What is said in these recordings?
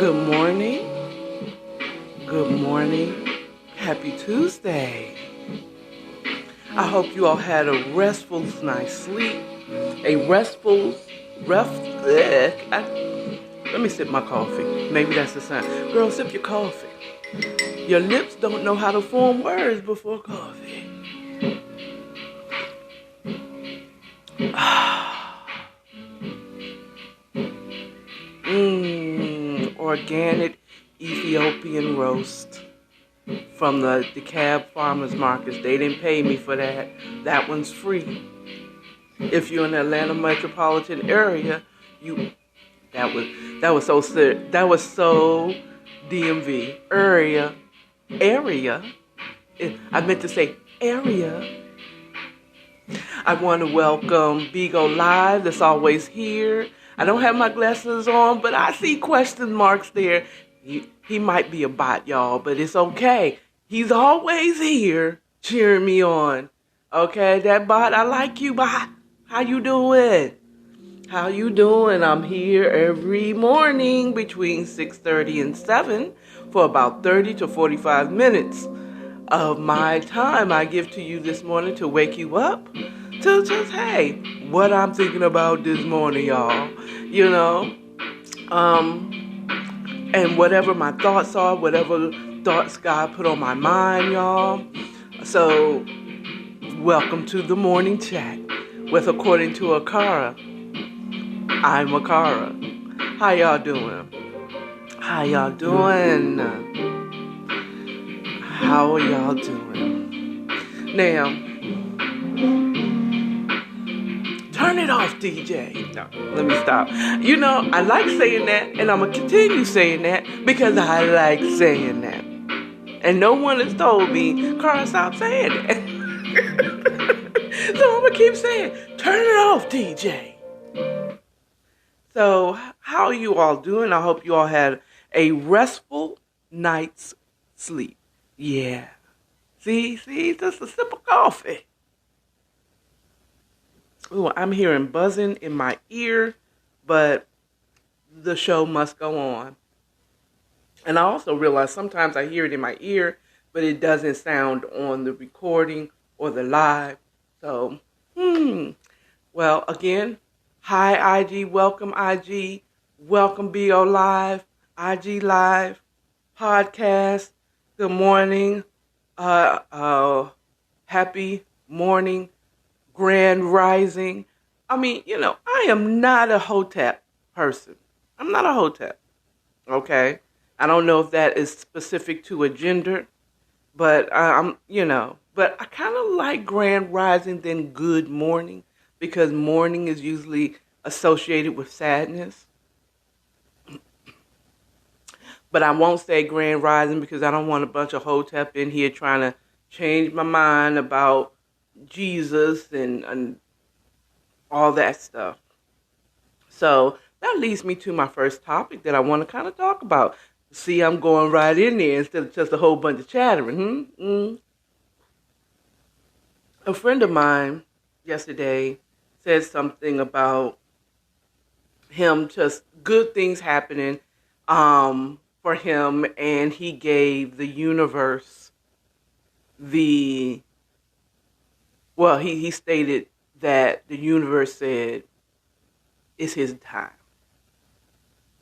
Good morning. Good morning. Happy Tuesday. I hope you all had a restful night's sleep. A restful, let me sip my coffee. Maybe that's the sign. Girl, sip your coffee. Your lips don't know how to form words before coffee. Organic Ethiopian roast from the DeKalb Farmers Markets. They didn't pay me for that. That one's free. If you're in the Atlanta metropolitan area, that was so DMV area. I meant to say area. I want to welcome Bigo Live, that's always here. I don't have my glasses on, but I see question marks there. He might be a bot, y'all, but it's okay. He's always here cheering me on. Okay, that bot, I like you, bot. How you doing? How you doing? I'm here every morning between 6:30 and 7 for about 30 to 45 minutes of my time I give to you this morning to wake you up to just, hey, what I'm thinking about this morning, y'all. You know, and whatever my thoughts are, whatever thoughts God put on my mind, y'all. So, welcome to the morning chat with According to Akara. I'm Akara. How y'all doing? How y'all doing? How are y'all doing? Now, turn it off, DJ. No, let me stop. You know, I like saying that, and I'm going to continue saying that because I like saying that. And no one has told me, Carl, stop saying that. So I'm going to keep saying, turn it off, DJ. So, how are you all doing? I hope you all had a restful night's sleep. Yeah. See, just a sip of coffee. Ooh, I'm hearing buzzing in my ear, but the show must go on. And I also realize sometimes I hear it in my ear, but it doesn't sound on the recording or the live. So, well, again, hi IG, welcome IG, welcome BO Live, IG Live, podcast, good morning, happy morning, grand rising. I mean, you know, I am not a Hotep person. I'm not a Hotep, okay? I don't know if that is specific to a gender, but but I kind of like grand rising than good morning because morning is usually associated with sadness. But I won't say grand rising because I don't want a bunch of Hotep in here trying to change my mind about Jesus and all that stuff. So that leads me to my first topic that I want to kind of talk about. See, I'm going right in there instead of just a whole bunch of chattering. A friend of mine yesterday said something about him just good things happening for him, and he gave the universe he stated that the universe said it's his time.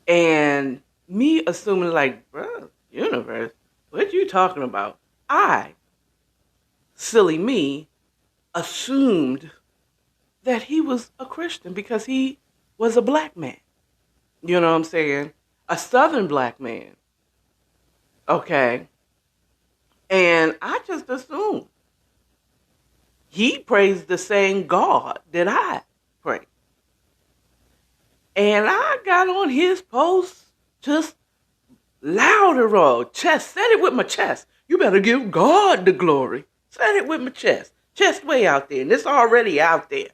And me assuming like, bro, universe, what you talking about? I, silly me, assumed that he was a Christian because he was a black man. You know what I'm saying? A Southern black man. Okay. And I just assumed he praised the same God that I pray. And I got on his post just louder on chest. Said it with my chest. You better give God the glory. Said it with my chest. Chest way out there. And it's already out there.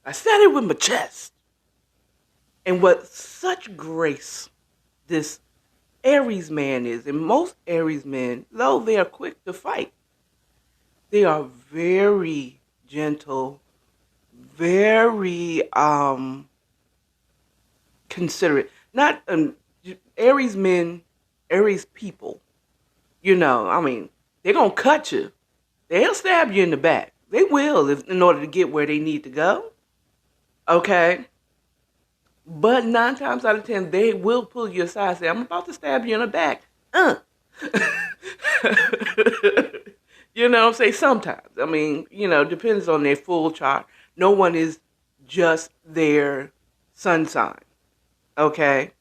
I said it with my chest. And what such grace this Aries man is, and most Aries men, though they are quick to fight, they are very gentle, very considerate. Not Aries men, Aries people, I mean, they're going to cut you. They'll stab you in the back. They will in order to get where they need to go. Okay? But 9 times out of 10, they will pull you aside and say, I'm about to stab you in the back. You know what I'm saying? Sometimes. I mean, depends on their full chart. No one is just their sun sign. Okay?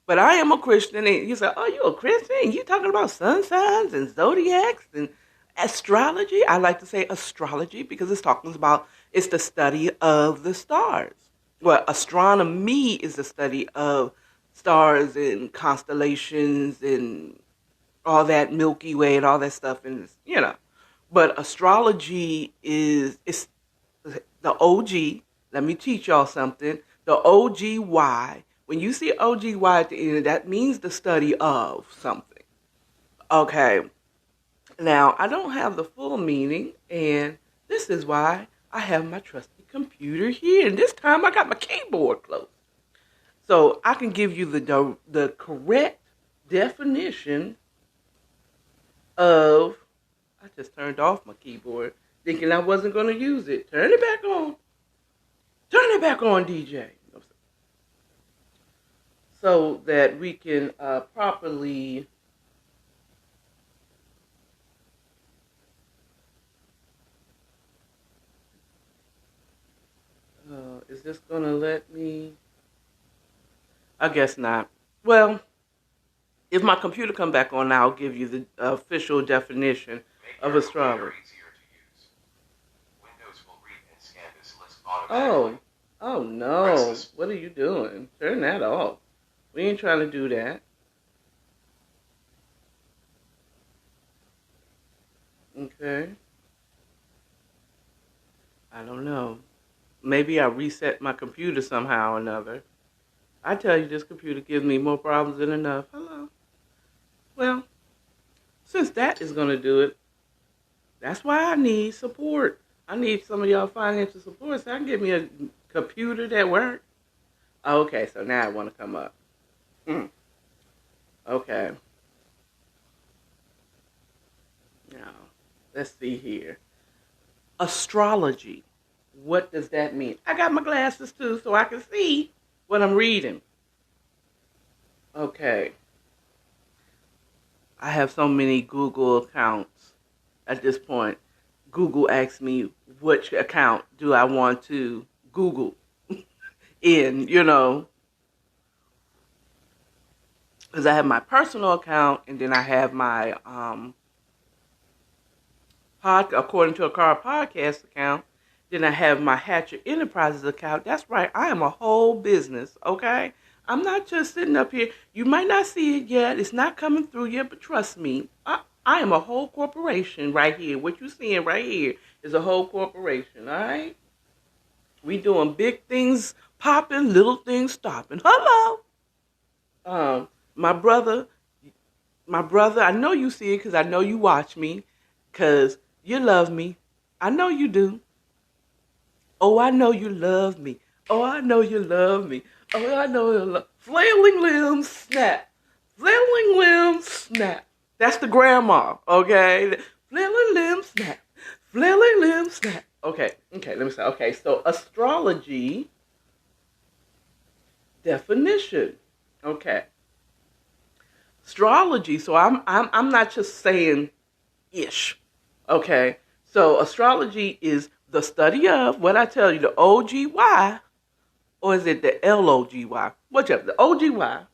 But I am a Christian. And you say, oh, you a Christian? You talking about sun signs and zodiacs and astrology? I like to say astrology because it's the study of the stars. Well, astronomy is the study of stars and constellations and all that Milky Way and all that stuff. And, but astrology it's the OG. Let me teach y'all something. The OGY. When you see OGY at the end, that means the study of something. Okay. Now, I don't have the full meaning, and this is why I have my trusty computer here. And this time I got my keyboard close. So I can give you the correct definition of... I just turned off my keyboard, thinking I wasn't going to use it. Turn it back on. Turn it back on, DJ. So that we can properly... is this going to let me? I guess not. Well, if my computer come back on now, I'll give you the official definition of astrology. Oh no. What are you doing? Turn that off. We ain't trying to do that. Okay. I don't know. Maybe I reset my computer somehow or another. I tell you, this computer gives me more problems than enough. Hello. Well, since that is going to do it, that's why I need support. I need some of y'all financial support so I can get me a computer that works. Okay, so now I want to come up. Okay. Now, let's see here. Astrology. What does that mean? I got my glasses too so I can see what I'm reading. Okay. I have so many Google accounts at this point. Google asks me which account do I want to Google in, because I have my personal account and then I have my according to Akara podcast account. Then I have my Hatcher Enterprises account. That's right. I am a whole business, okay? I'm not just sitting up here. You might not see it yet. It's not coming through yet, but trust me. I am a whole corporation right here. What you're seeing right here is a whole corporation, all right? We doing big things popping, little things stopping. Hello. My brother, I know you see it because I know you watch me because you love me. I know you do. Oh, I know you love me. Oh, I know you love me. Oh, I know you love... Flailing limbs, snap. Flailing limbs, snap. That's the grandma, okay? Flailing limbs, snap. Flailing limbs, snap. Okay, let me say. Okay, so astrology definition. Okay. Astrology, so I'm not just saying ish. Okay? So astrology is the study of, what I tell you, the OGY, or is it the LOGY? Whichever. The OGY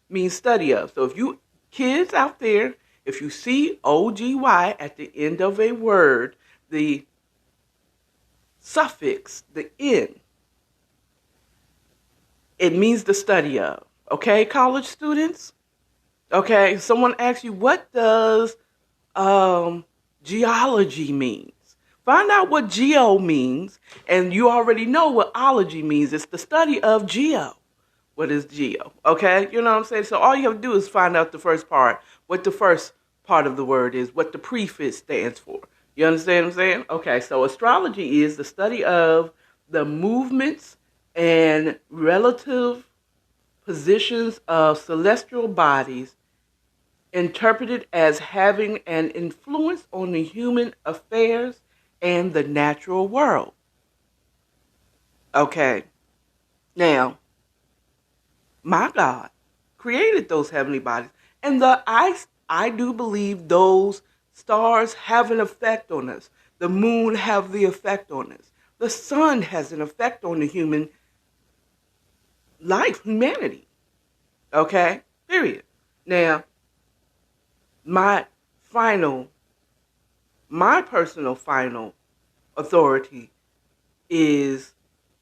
means study of. So if you kids out there, if you see OGY at the end of a word, the suffix, the N, it means the study of. Okay, college students? Okay, someone asks you, what does geology mean? Find out what geo means, and you already know what ology means. It's the study of geo. What is geo? Okay? You know what I'm saying? So all you have to do is find out the first part, what the first part of the word is, what the prefix stands for. You understand what I'm saying? Okay, so astrology is the study of the movements and relative positions of celestial bodies interpreted as having an influence on the human affairs and the natural world. Okay, now, my God created those heavenly bodies, and I do believe those stars have an effect on us. The moon have the effect on us. The sun has an effect on the human life, humanity. Okay? Period. Now, my personal final authority is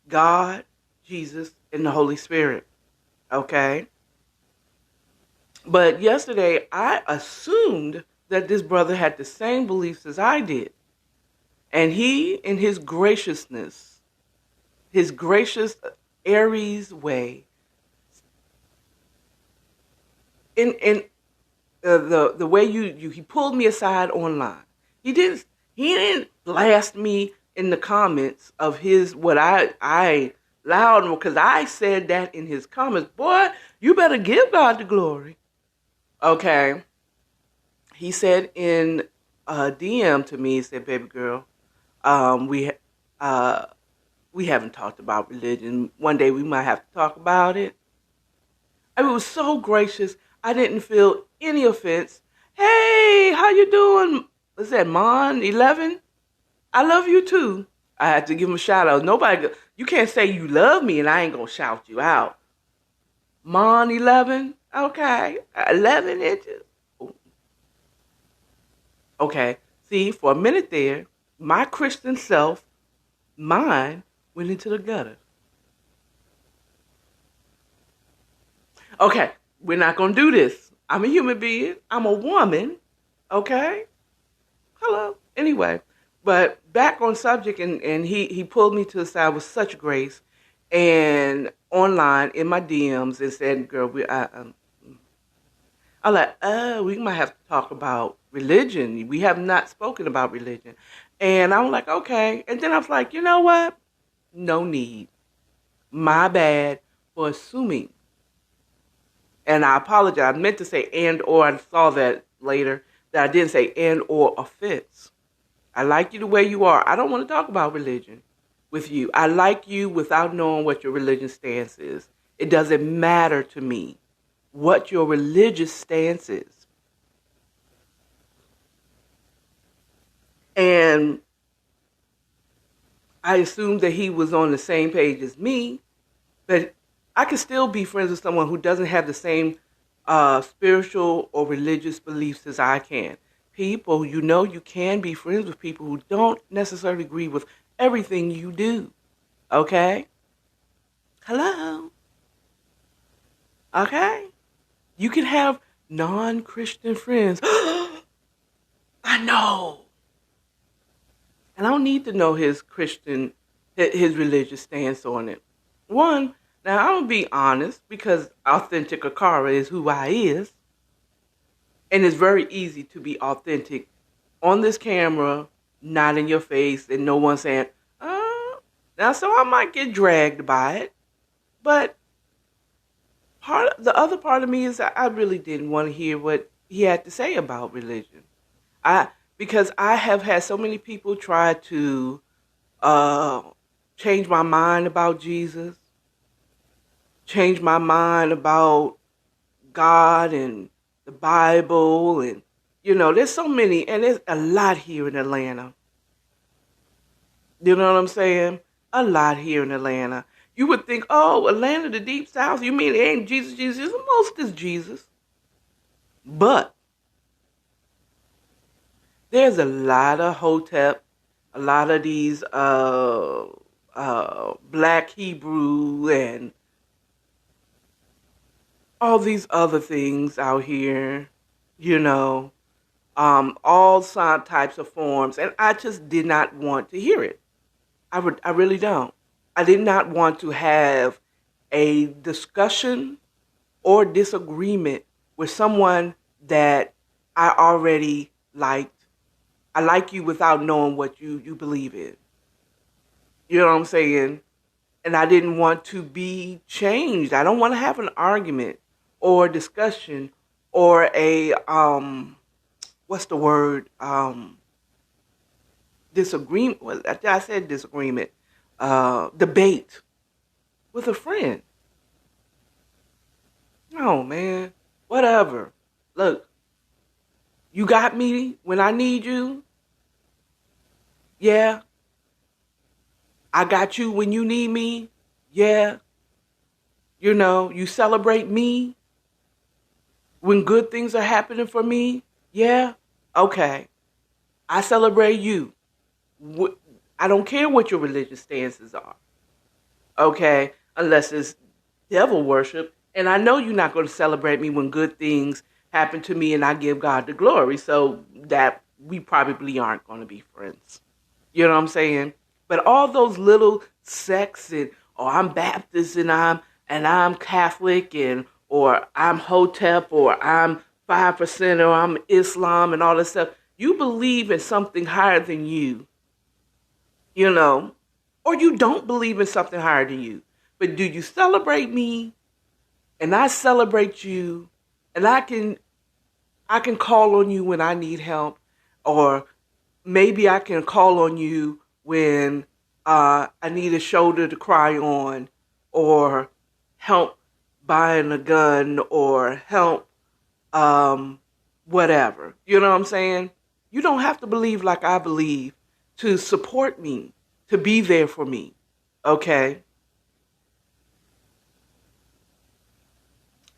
God, Jesus, and the Holy Spirit. Okay? But yesterday, I assumed that this brother had the same beliefs as I did. And he, in his graciousness, his gracious Aries way, in the way he pulled me aside online. He didn't blast me in the comments of his what I loud, because I said that in his comments. Boy, you better give God the glory. Okay. He said in a DM to me, he said, "Baby girl, we haven't talked about religion. One day we might have to talk about it." I mean, it was so gracious. I didn't feel any offense. "Hey, how you doing?" What's that, Mon 11? I love you too. I had to give him a shout out. You can't say you love me and I ain't gonna shout you out. Mon 11, okay, 11 inches. Okay, see, for a minute there, my Christian self, mine, went into the gutter. Okay, we're not going to do this. I'm a human being. I'm a woman. Okay? Hello. Anyway, but back on subject, and he pulled me to the side with such grace and online in my DMs and said, "Girl, I'm like, we might have to talk about religion. We have not spoken about religion." And I'm like, okay. And then I was like, you know what? No need. My bad for assuming. And I apologize. I meant to say and or. I saw that later that I didn't say and or offense. I like you the way you are. I don't want to talk about religion with you. I like you without knowing what your religious stance is. It doesn't matter to me what your religious stance is. And I assumed that he was on the same page as me, but I could still be friends with someone who doesn't have the same spiritual or religious beliefs as I can. People, you can be friends with people who don't necessarily agree with everything you do. Okay? Hello? Okay? You can have non-Christian friends. I know. And I don't need to know his religious stance on it. One, now I'm going to be honest, because authentic Akara is who I is. And it's very easy to be authentic on this camera, not in your face, and no one saying, now so I might get dragged by it. But the other part of me is that I really didn't want to hear what he had to say about religion. Because I have had so many people try to change my mind about Jesus, change my mind about God and the Bible, and there's so many, and there's a lot here in Atlanta. You know what I'm saying? A lot here in Atlanta. You would think, oh, Atlanta, the deep south, you mean it ain't Jesus? Most is Jesus. But there's a lot of Hotep, a lot of these Black Hebrew, and all these other things out here, all types of forms. And I just did not want to hear it. I really don't. I did not want to have a discussion or disagreement with someone that I already liked. I like you without knowing what you believe in. You know what I'm saying? and I didn't want to be changed. I don't want to have an argument or discussion or a what's the word? Disagreement. Well, I said disagreement. Debate with a friend. No, man. Whatever. Look, you got me when I need you. Yeah. I got you when you need me. Yeah. You know, you celebrate me when good things are happening for me. Yeah. Okay. I celebrate you. I don't care what your religious stances are. Okay. Unless it's devil worship. And I know you're not going to celebrate me when good things happen to me and I give God the glory. So that we probably aren't going to be friends. You know what I'm saying? But all those little sects and I'm Baptist and I'm Catholic and or I'm Hotep or I'm 5% or I'm Islam and all this stuff. You believe in something higher than you know, or you don't believe in something higher than you. But do you celebrate me and I celebrate you and I can call on you when I need help, or maybe I can call on you when I need a shoulder to cry on, or help buying a gun, or help whatever. You know what I'm saying? You don't have to believe like I believe to support me, to be there for me. Okay?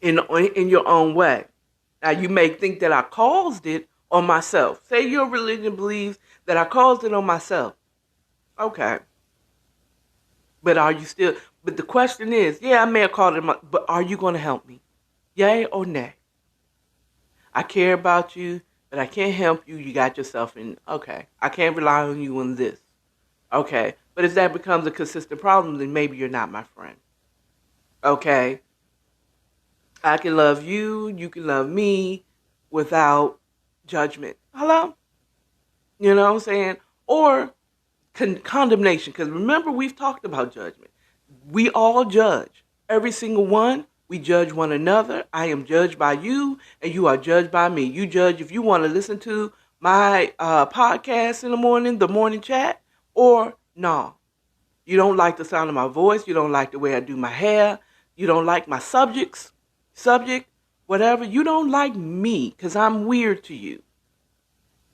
In your own way. Now, you may think that I caused it on myself. Say your religion believes that I caused it on myself. Okay. But are you still, but the question is, yeah, I may have called it, but are you going to help me? Yay or nay? I care about you, but I can't help you. You got yourself in, okay. I can't rely on you on this. Okay. But if that becomes a consistent problem, then maybe you're not my friend. Okay. I can love you, you can love me without judgment. Hello? You know what I'm saying? Or condemnation. Because remember, we've talked about judgment. We all judge. Every single one, we judge one another. I am judged by you, and you are judged by me. You judge if you want to listen to my podcast in the morning chat, or no. You don't like the sound of my voice. You don't like the way I do my hair. You don't like my subject, whatever. You don't like me because I'm weird to you.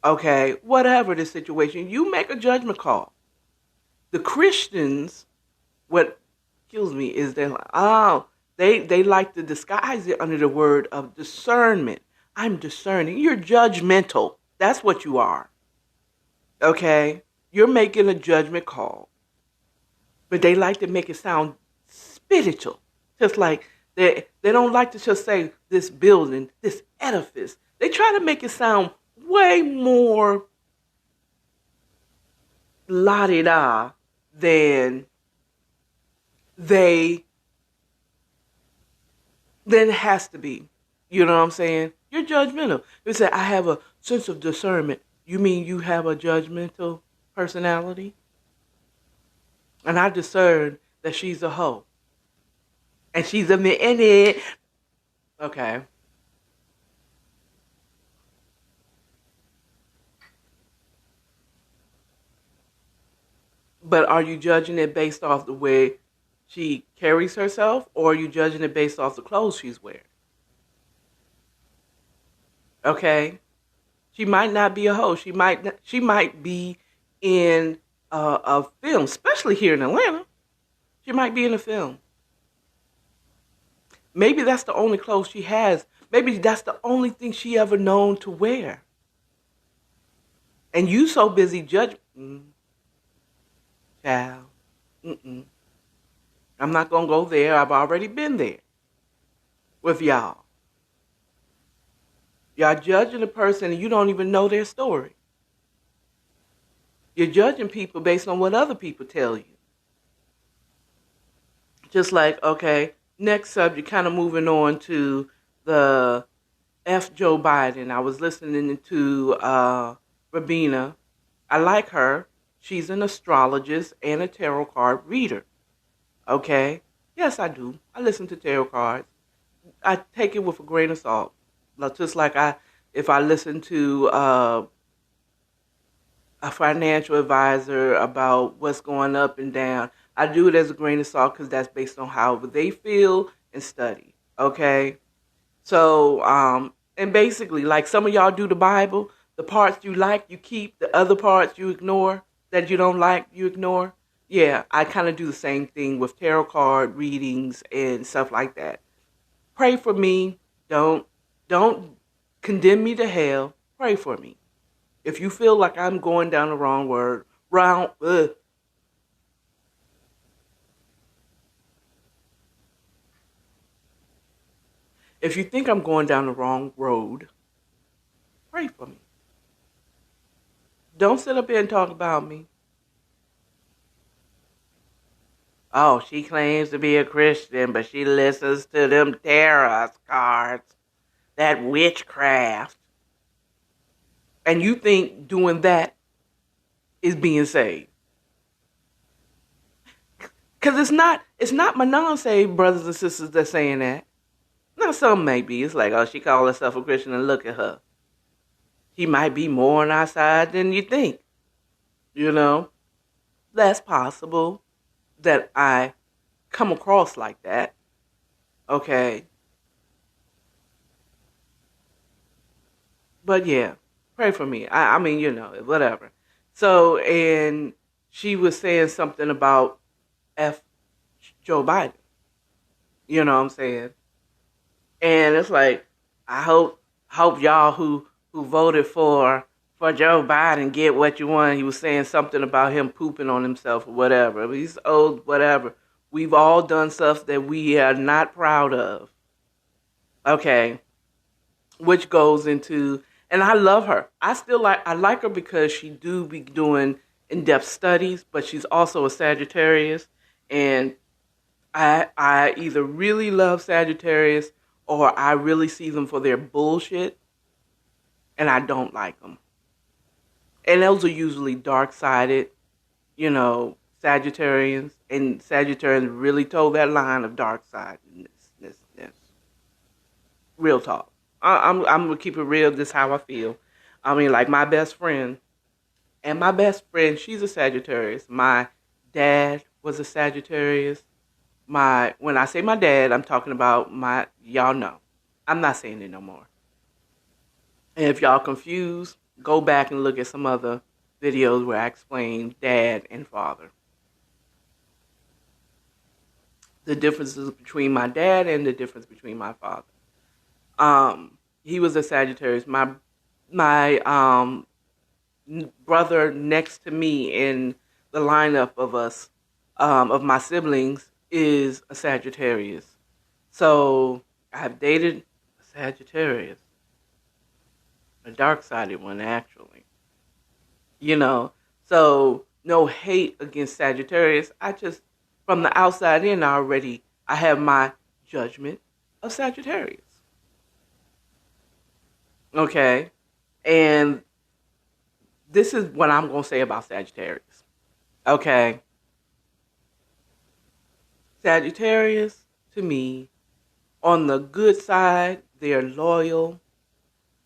Okay, whatever the situation, you make a judgment call. The Christians, what kills me is they like to disguise it under the word of discernment. I'm discerning. You're judgmental. That's what you are. Okay, you're making a judgment call, but they like to make it sound spiritual, just like. They don't like to just say this building, this edifice. They try to make it sound way more la-di-da than it has to be. You know what I'm saying? You're judgmental. They say, I have a sense of discernment. You mean you have a judgmental personality? And I discern that she's a hoe. And she's a minute. Okay. But are you judging it based off the way she carries herself, or are you judging it based off the clothes she's wearing? Okay. She might not be a hoe. She might be in a film, especially here in Atlanta. She might be in a film. Maybe that's the only clothes she has. Maybe that's the only thing she ever known to wear. And you so busy judging. Child. I'm not going to go there. I've already been there with y'all. Y'all judging a person and you don't even know their story. You're judging people based on what other people tell you. Just like, okay, next subject, kind of moving on to the F. Joe Biden. I was listening to Rabina. I like her. She's an astrologist and a tarot card reader. Okay? Yes, I do. I listen to tarot cards. I take it with a grain of salt. Just like if I listen to a financial advisor about what's going up and down, I do it as a grain of salt because that's based on how they feel and study. Okay? So, and basically, like some of y'all do the Bible, the parts you like, you keep, the other parts you ignore, that you don't like, you ignore. Yeah, I kind of do the same thing with tarot card readings and stuff like that. Pray for me. Don't condemn me to hell. Pray for me. If you feel like I'm going down the wrong if you think I'm going down the wrong road, pray for me. Don't sit up here and talk about me. Oh, she claims to be a Christian, but she listens to them tarot cards, that witchcraft. And you think doing that is being saved. Because it's not my non-saved brothers and sisters that's saying that. Now, some may be. It's like, oh, she called herself a Christian and look at her. She might be more on our side than you think. You know? That's possible that I come across like that. Okay? But yeah, pray for me. I mean, whatever. So, and she was saying something about F. Joe Biden. You know what I'm saying? And it's like, I hope y'all who voted for Joe Biden get what you want. He was saying something about him pooping on himself or whatever. He's old, whatever. We've all done stuff that we are not proud of. Okay. Which goes into, and I love her. I like her because she do be doing in-depth studies, but she's also a Sagittarius. And I either really love Sagittarius or I really see them for their bullshit, and I don't like them. And those are usually dark-sided, Sagittarians. And Sagittarians really toe that line of dark-sidedness. Real talk. I'm going to keep it real. This is how I feel. I mean, like my best friend, she's a Sagittarius. My dad was a Sagittarius. When I say my dad, I'm talking about y'all know. I'm not saying it no more. And if y'all confused, go back and look at some other videos where I explain dad and father. The differences between my dad and the difference between my father. He was a Sagittarius. My brother next to me in the lineup of us, of my siblings, is a Sagittarius. So I've dated a Sagittarius. A dark-sided one, actually. So no hate against Sagittarius. I just, from the outside in, I have my judgment of Sagittarius. Okay? And this is what I'm going to say about Sagittarius. Okay? Sagittarius, to me, on the good side, they're loyal,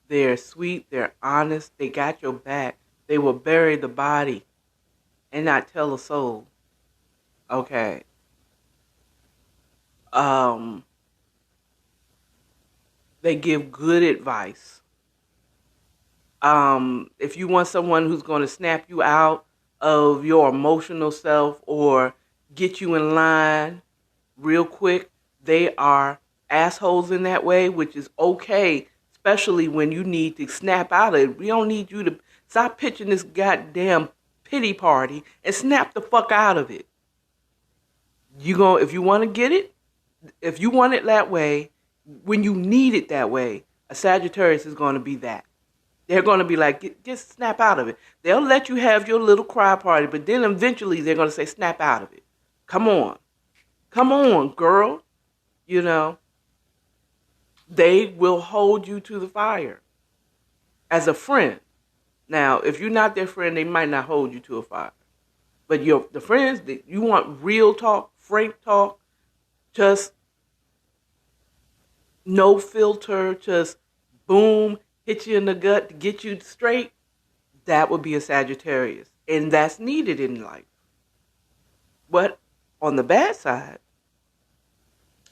they're sweet, they're honest, they got your back. They will bury the body and not tell a soul. Okay. They give good advice. If you want someone who's going to snap you out of your emotional self or get you in line real quick, they are assholes in that way, which is okay, especially when you need to snap out of it. We don't need you to stop pitching this goddamn pity party and snap the fuck out of it. If you want to get it, if you want it that way, when you need it that way, a Sagittarius is going to be that. They're going to be like, just snap out of it. They'll let you have your little cry party, but then eventually they're going to say, snap out of it. Come on. Come on, girl. They will hold you to the fire as a friend. Now, if you're not their friend, they might not hold you to a fire. But the friends that you want real talk, frank talk, just no filter, just boom, hit you in the gut to get you straight, that would be a Sagittarius. And that's needed in life. But on the bad side,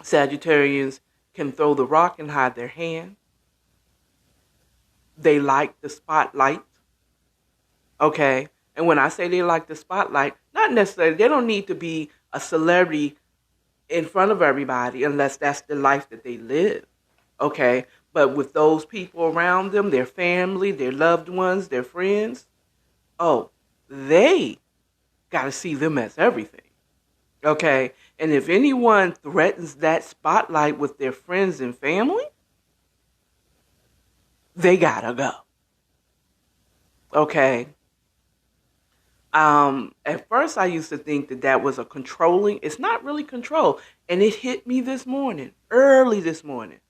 Sagittarians can throw the rock and hide their hand. They like the spotlight. Okay? And when I say they like the spotlight, not necessarily, they don't need to be a celebrity in front of everybody unless that's the life that they live. Okay? But with those people around them, their family, their loved ones, their friends, oh, they got to see them as everything. Okay? And if anyone threatens that spotlight with their friends and family, they got to go. Okay? At first I used to think that that was a controlling. It's not really control. And it hit me this morning, early this morning.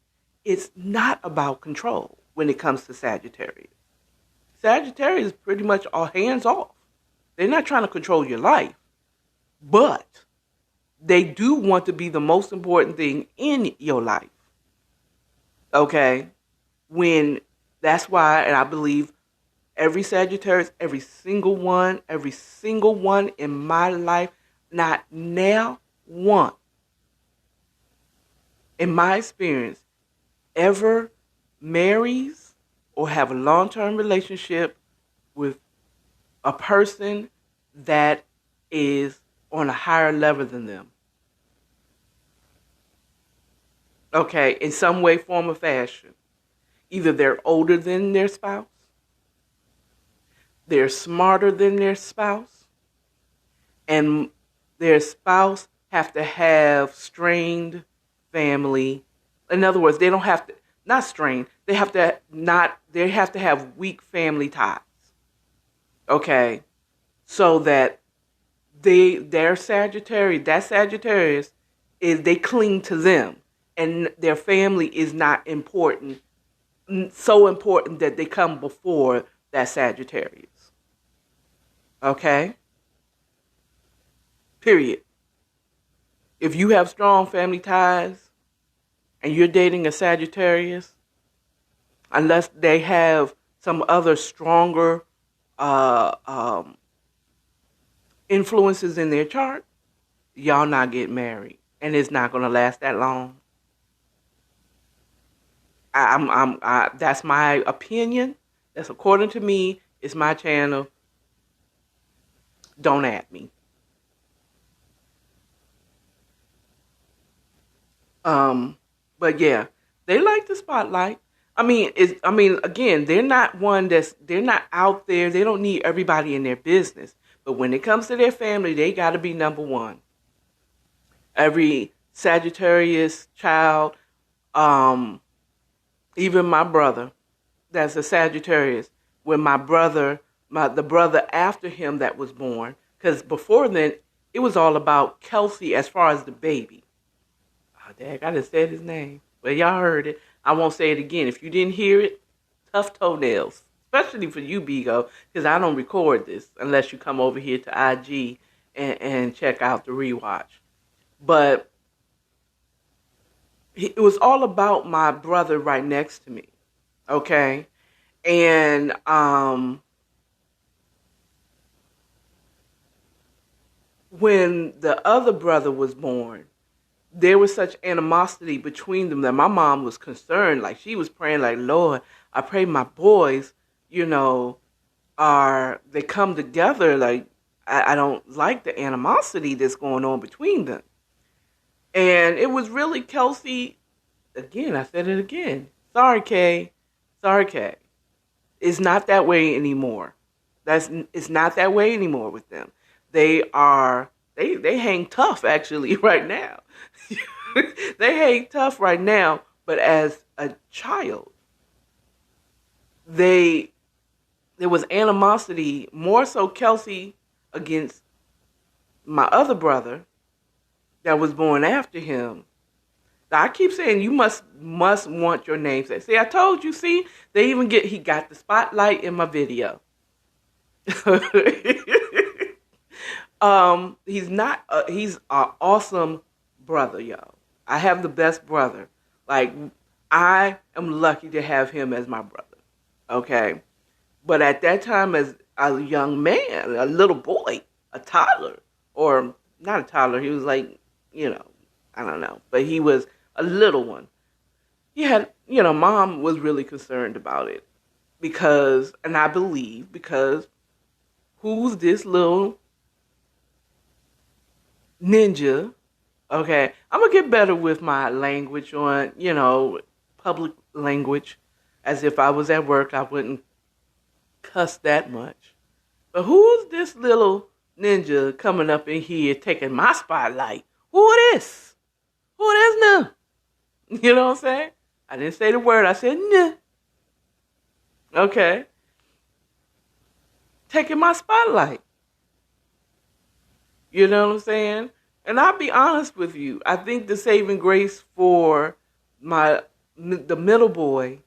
It's not about control when it comes to Sagittarius. Sagittarius pretty much are hands off. They're not trying to control your life, but they do want to be the most important thing in your life. Okay? That's why, and I believe every Sagittarius, every single one in my life, not now one, in my experience, ever marries or have a long-term relationship with a person that is on a higher level than them. Okay, in some way, form, or fashion. Either they're older than their spouse, they're smarter than their spouse, and their spouse have to have strained family. In other words, they don't have to, not strained, they have to have weak family ties. Okay? So that their Sagittarius, that Sagittarius, they cling to them. And their family is not important, so important that they come before that Sagittarius. Okay? Period. If you have strong family ties and you're dating a Sagittarius, unless they have some other stronger influences in their chart, y'all not get married. And it's not going to last that long. That's my opinion. That's according to me. It's my channel. Don't at me. But yeah, they like the spotlight. Again, they're not out there. They don't need everybody in their business. But when it comes to their family, they got to be number one. Every Sagittarius child, even my brother, that's a Sagittarius, when the brother after him that was born, because before then, it was all about Kelsey as far as the baby. Oh, dang, I just said his name. But y'all heard it. I won't say it again. If you didn't hear it, tough toenails. Especially for you, Bigo, because I don't record this unless you come over here to IG and check out the rewatch. But it was all about my brother right next to me, okay? And when the other brother was born, there was such animosity between them that my mom was concerned. Like, she was praying, like, Lord, I pray my boys, they come together. Like, I don't like the animosity that's going on between them. And it was really Kelsey, again, I said it again. Sorry, Kay. It's not that way anymore. It's not that way anymore with them. They hang tough, actually, right now. They hang tough right now, but as a child, there was animosity, more so Kelsey against my other brother that was born after him. Now, I keep saying you must want your namesake. See, I told you, he got the spotlight in my video. He's not. He's an awesome brother, y'all. I have the best brother. Like, I am lucky to have him as my brother. Okay, but at that time, as a young man, a little boy, a toddler, or not a toddler, he was like, I don't know, but he was a little one. He had, mom was really concerned about it because, and I believe because, who's this little ninja? Okay, I'm gonna get better with my language on, public language. As if I was at work, I wouldn't cuss that much. But who's this little ninja coming up in here taking my spotlight? Who this? Who this now? You know what I'm saying? I didn't say the word. I said nah. Okay. Taking my spotlight. You know what I'm saying? And I'll be honest with you. I think the saving grace for the middle boy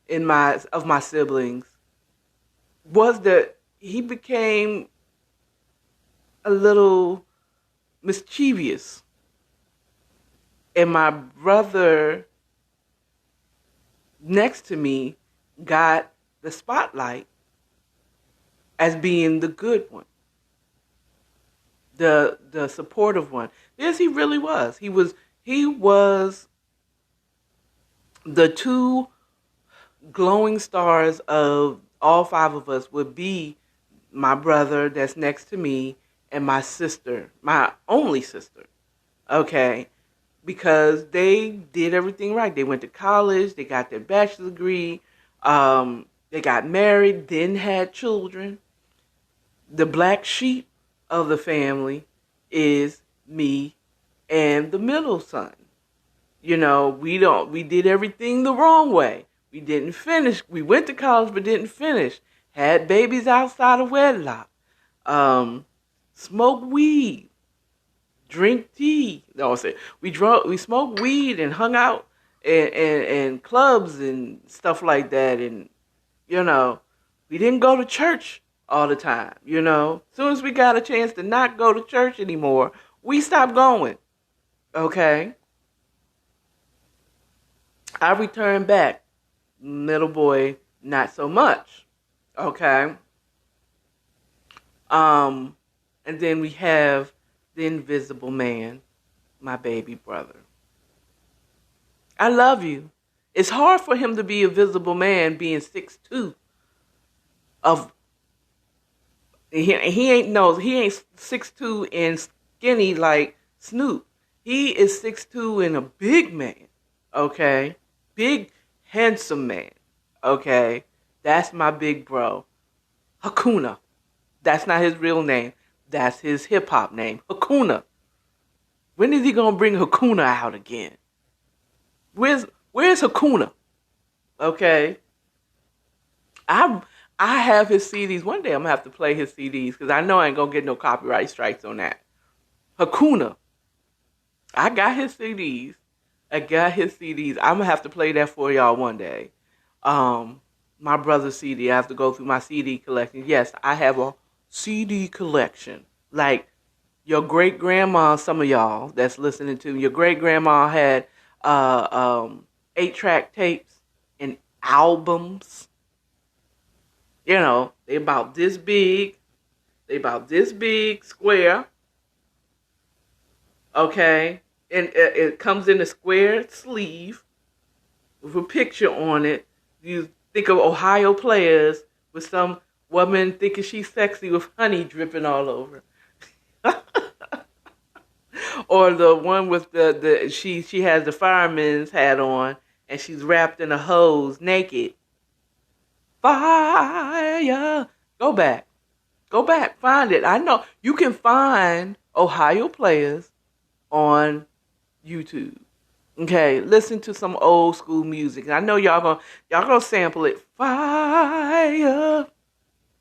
of my siblings was that he became a little mischievous. And my brother next to me got the spotlight as being the good one, the supportive one. Yes, he really was. He was the two glowing stars of all five of us would be my brother that's next to me and my sister, my only sister. Okay. Because they did everything right. They went to college, they got their bachelor's degree, they got married, then had children. The black sheep of the family is me and the middle son. We did everything the wrong way. We didn't finish. We went to college but didn't finish. Had babies outside of wedlock. Smoked weed. Drink tea. No, we smoked weed and hung out in clubs and stuff like that. And, we didn't go to church all the time, As soon as we got a chance to not go to church anymore, we stopped going. Okay? I returned back. Middle boy, not so much. Okay? And then we have the invisible man, my baby brother. I love you. It's hard for him to be a visible man being 6'2". He ain't 6'2" and skinny like Snoop. He is 6'2" and a big man. Okay? Big, handsome man. Okay? That's my big bro. Hakuna. That's not his real name. That's his hip-hop name. Hakuna. When is he going to bring Hakuna out again? Where's Hakuna? Okay? I have his CDs. One day I'm going to have to play his CDs because I know I ain't going to get no copyright strikes on that. Hakuna. I got his CDs. I'm going to have to play that for y'all one day. My brother's CD. I have to go through my CD collection. Yes, I have a CD collection. Like your great-grandma, some of y'all that's listening to, your great-grandma had 8-track tapes and albums. They about this big. Square. Okay? And it comes in a square sleeve with a picture on it. You think of Ohio players with some woman thinking she's sexy with honey dripping all over. Or the one with she has the fireman's hat on and she's wrapped in a hose naked. Fire. Go back, find it. I know you can find Ohio players on YouTube. Okay, listen to some old school music. I know y'all gonna sample it. Fire.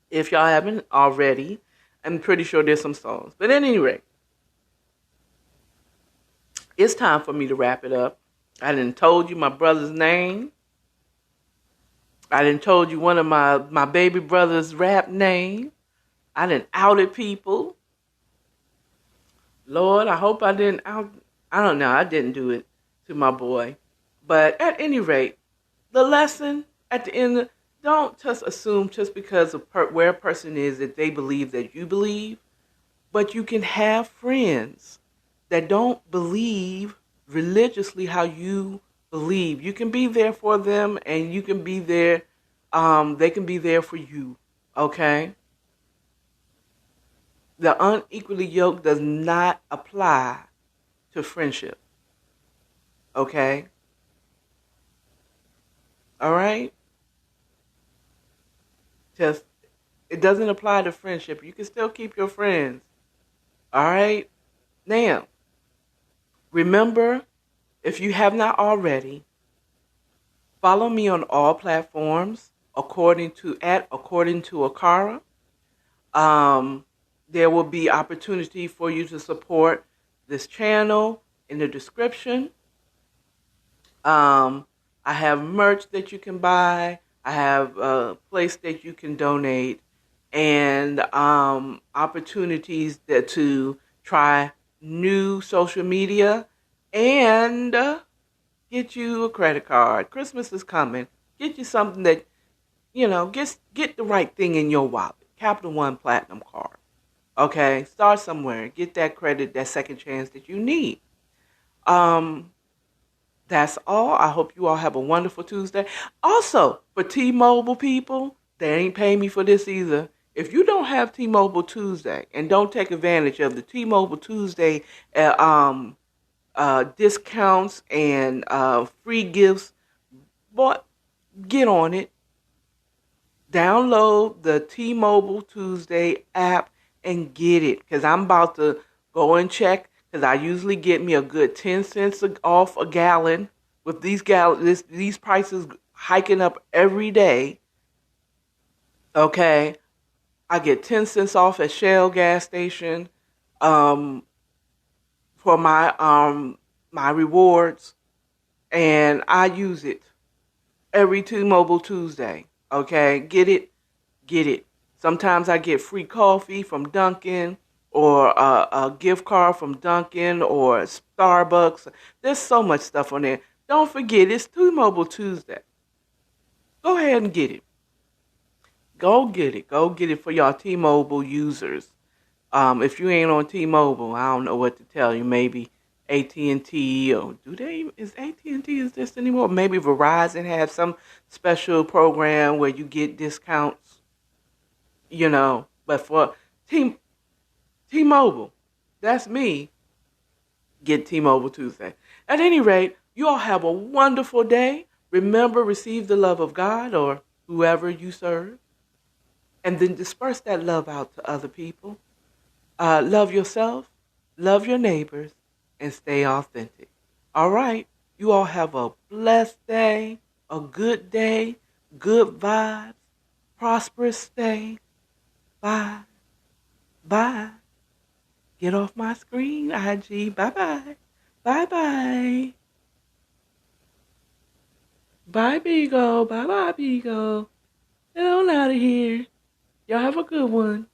If y'all haven't already, I'm pretty sure there's some songs. But at any rate, it's time for me to wrap it up. I done told you my brother's name. I done told you one of my baby brother's rap name. I done outed people. Lord, I hope I didn't. I don't know. I didn't do it to my boy. But at any rate, the lesson at the end, don't just assume just because of where a person is that they believe that you believe, but you can have friends that don't believe religiously how you believe. You can be there for them and you can be there, they can be there for you, okay? The unequally yoked does not apply to friendship, okay? All right? Just, it doesn't apply to friendship. You can still keep your friends, all right? Now, remember, if you have not already, follow me on all platforms according to Akara. Um, there will be opportunity for you to support this channel in the description. I have merch that you can buy. I have a place that you can donate, and opportunities to try new social media and get you a credit card. Christmas is coming. Get you something that, get the right thing in your wallet. Capital One Platinum card. Okay, start somewhere. Get that credit, that second chance that you need. Um, that's all. I hope you all have a wonderful Tuesday. Also, for T-Mobile people, they ain't paying me for this either. If you don't have T-Mobile Tuesday and don't take advantage of the T-Mobile Tuesday discounts and free gifts, boy, get on it. Download the T-Mobile Tuesday app and get it. Because I'm about to go and check. Because I usually get me a good 10 cents off a gallon. With these prices hiking up every day. Okay. I get 10 cents off at Shell gas station um, for my rewards. And I use it every T-Mobile Tuesday. Okay. Get it. Sometimes I get free coffee from Dunkin' or a gift card from Dunkin' or Starbucks. There's so much stuff on there. Don't forget, it's T-Mobile Tuesday. Go ahead and get it. Go get it. Go get it for y'all T-Mobile users. If you ain't on T-Mobile, I don't know what to tell you. Maybe AT&T or is AT&T is this anymore? Maybe Verizon has some special program where you get discounts. But for T T-Mobile, that's me. Get T-Mobile Tuesday. At any rate, you all have a wonderful day. Remember, receive the love of God or whoever you serve, and then disperse that love out to other people. Love yourself, love your neighbors, and stay authentic. All right, you all have a blessed day, a good day, good vibes, prosperous day. Bye. Bye. Get off my screen, IG. Bye-bye. Bye-bye. Bye, Beagle. Bye-bye, Beagle. Get on out of here. Y'all have a good one.